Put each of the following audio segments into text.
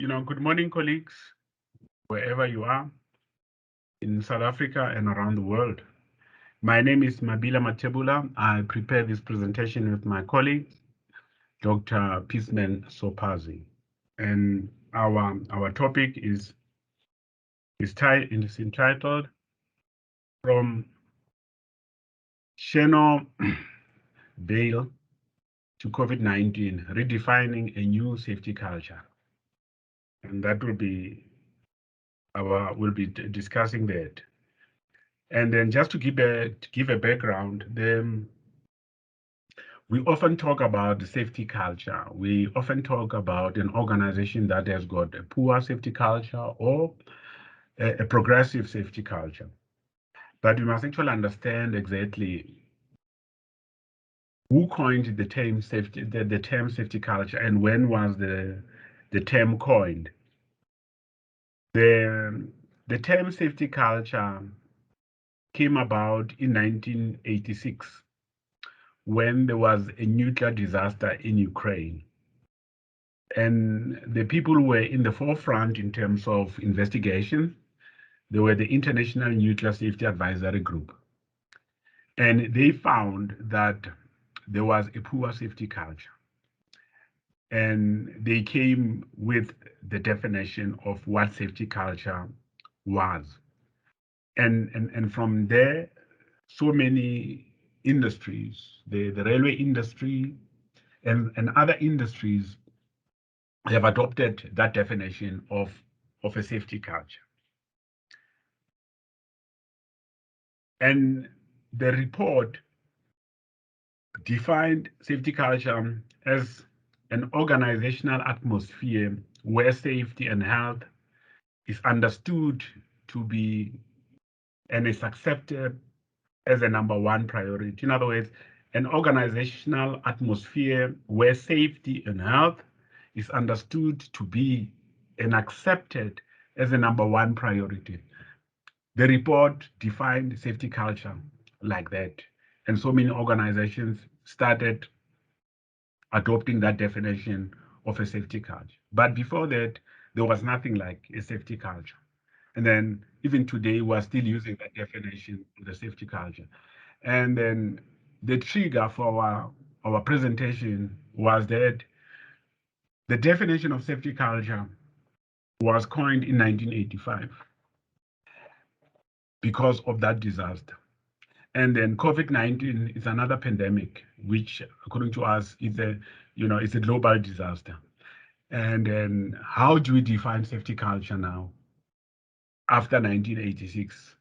Good morning, colleagues, wherever you are in South Africa and around the world. My name is Mabila Mathebula. I prepared this presentation with my colleague, Dr. Peaceman Sopazi. And our topic is entitled From Chernobyl to COVID-19, Redefining a New Safety Culture. And that will be we'll be discussing that. And then just to give a background, we often talk about the safety culture. We often talk about an organization that has got a poor safety culture or a progressive safety culture. But we must actually understand exactly who coined the term safety culture and when was the term coined. The term safety culture came about in 1986 when there was a nuclear disaster in Ukraine. And the people who were in the forefront in terms of investigation, they were the International Nuclear Safety Advisory Group. And they found that there was a poor safety culture. And they came with the definition of what safety culture was. And from there, so many industries, the railway industry and other industries have adopted that definition of a safety culture. And the report defined safety culture as an organizational atmosphere where safety and health is understood to be and is accepted as a number one priority. In other words, an organizational atmosphere where safety and health is understood to be and accepted as a number one priority. The report defined safety culture like that. And so many organizations started adopting that definition of a safety culture. But before that, there was nothing like a safety culture. And then even today, we're still using that definition of the safety culture. And then the trigger for our presentation was that the definition of safety culture was coined in 1985 because of that disaster. And then COVID-19 is another pandemic, which, according to us, is it's a global disaster. And then how do we define safety culture now after 1986?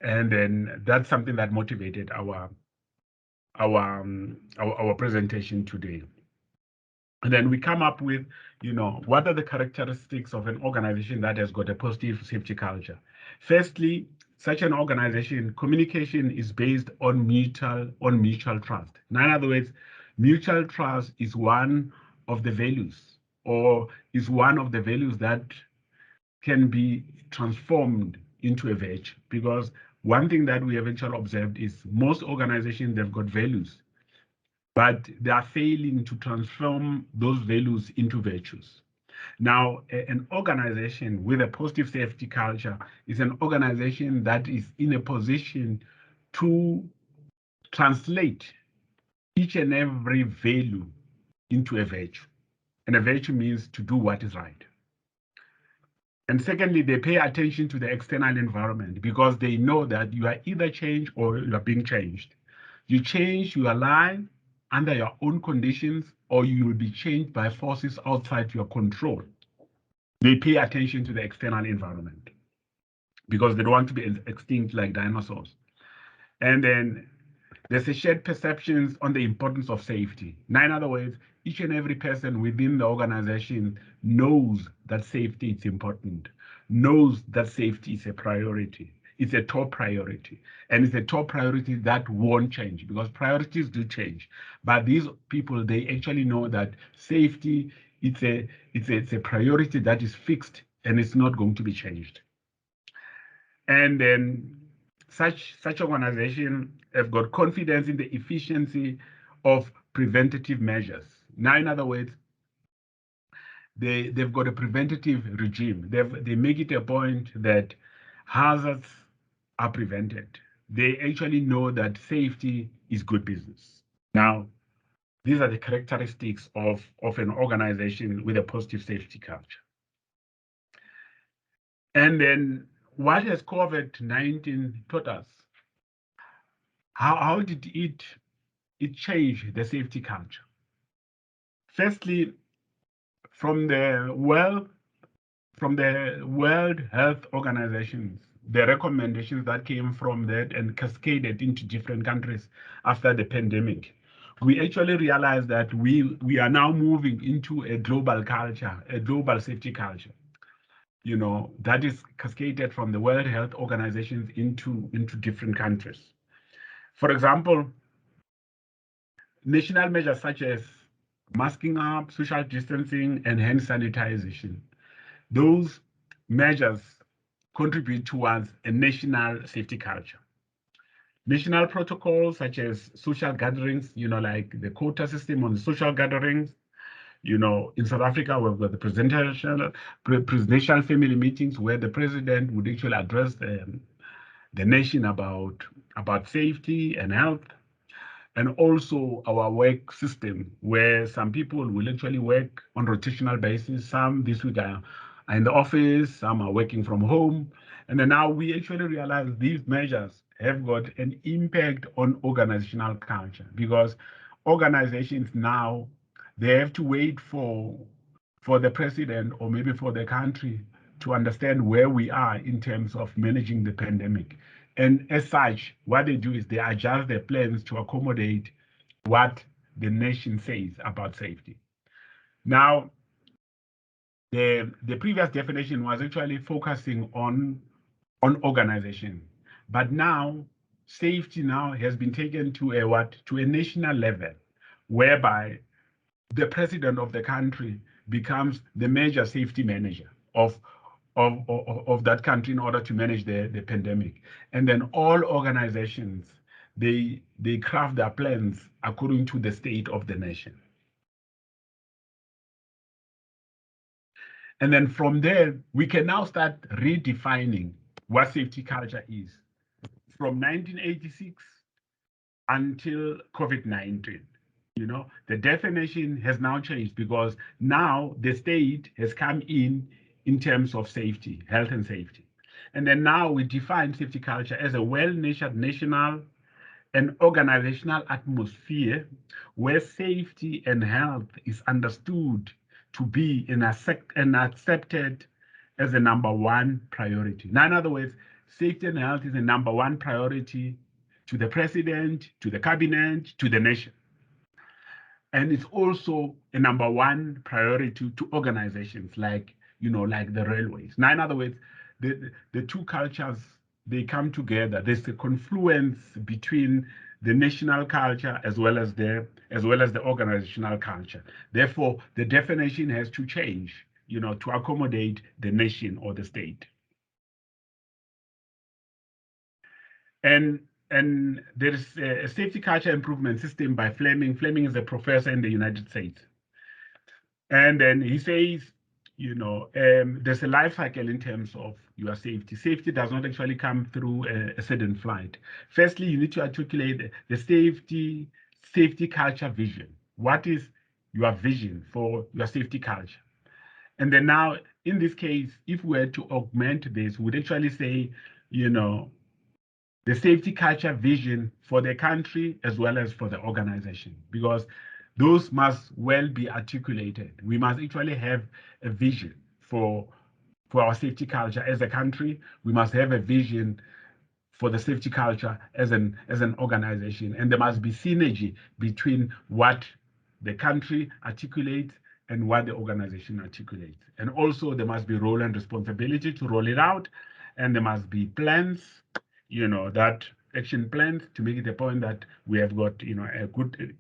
And then that's something that motivated our presentation today. And then we come up with, what are the characteristics of an organization that has got a positive safety culture? Firstly, such an organization, communication is based on mutual trust. In other words, mutual trust is one of the values, or is one of the values that can be transformed into a virtue. Because one thing that we eventually observed is most organizations, they've got values, but they are failing to transform those values into virtues. Now, an organization with a positive safety culture is an organization that is in a position to translate each and every value into a virtue. And a virtue means to do what is right. And secondly, they pay attention to the external environment because they know that you are either changed or you are being changed. You change your life under your own conditions, or you will be changed by forces outside your control. They pay attention to the external environment because they don't want to be extinct like dinosaurs. And then there's a shared perceptions on the importance of safety. Now, in other words, each and every person within the organization knows that safety is important, knows that safety is a priority. It's a top priority. And it's a top priority that won't change because priorities do change. But these people, they actually know that safety, it's a priority that is fixed and it's not going to be changed. And then such organizations have got confidence in the efficiency of preventative measures. Now, in other words, they've got a preventative regime. They make it a point that hazards are prevented. They actually know that safety is good business. Now, these are the characteristics of an organization with a positive safety culture. And then what has COVID-19 taught us? How did it change the safety culture? Firstly, from the World Health Organizations, the recommendations that came from that and cascaded into different countries after the pandemic, we actually realized that we are now moving into a global culture, a global safety culture, that is cascaded from the World Health Organizations into different countries. For example, national measures such as masking up, social distancing, and hand sanitization, those measures contribute towards a national safety culture. National protocols such as social gatherings, like the quota system on social gatherings, in South Africa, we've got the presidential family meetings where the president would actually address the nation about safety and health, and also our work system, where some people will actually work on rotational basis. Some this week are in the office, some are working from home. And then now we actually realize these measures have got an impact on organizational culture, because organizations now, they have to wait for the president or maybe for the country to understand where we are in terms of managing the pandemic. And as such, what they do is they adjust their plans to accommodate what the nation says about safety. Now, the previous definition was actually focusing on organization, but now safety now has been taken to a national level, whereby the president of the country becomes the major safety manager of that country in order to manage the pandemic. And then all organizations, they craft their plans according to the state of the nation. And then from there, we can now start redefining what safety culture is. From 1986 until COVID-19, the definition has now changed, because now the state has come in terms of safety, health and safety. And then now we define safety culture as a well-nurtured national and organizational atmosphere where safety and health is understood to be and accepted as a number one priority. Now, in other words, safety and health is a number one priority to the president, to the cabinet, to the nation. And it's also a number one priority to organizations like the railways. Now, in other words, the two cultures, they come together. There's a confluence between the national culture as well as the organizational culture. Therefore, the definition has to change, to accommodate the nation or the state. And there is a safety culture improvement system by Fleming. Fleming is a professor in the United States. And then he says, there's a life cycle in terms of your safety. Safety does not actually come through a sudden flight. Firstly, you need to articulate the safety culture vision. What is your vision for your safety culture? And then now, in this case, if we were to augment this, we'd actually say, the safety culture vision for the country as well as for the organization, because those must well be articulated. We must actually have a vision for our safety culture as a country. We must have a vision for the safety culture as an organization, and there must be synergy between what the country articulates and what the organization articulates. And also there must be role and responsibility to roll it out, and there must be plans, that action plans to make it a point that we have got, a good,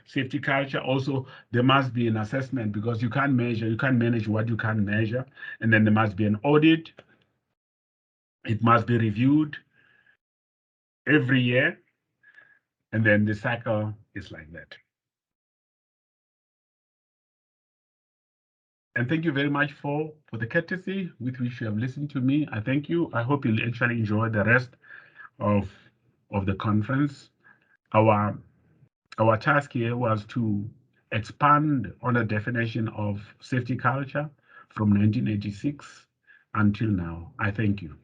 safety culture. Also, there must be an assessment, because you can't manage what you can't measure. And then there must be an audit. It must be reviewed every year. And then the cycle is like that. And thank you very much for the courtesy with which you have listened to me. I thank you. I hope you'll actually enjoy the rest of the conference. Our task here was to expand on a definition of safety culture from 1986 until now. I thank you.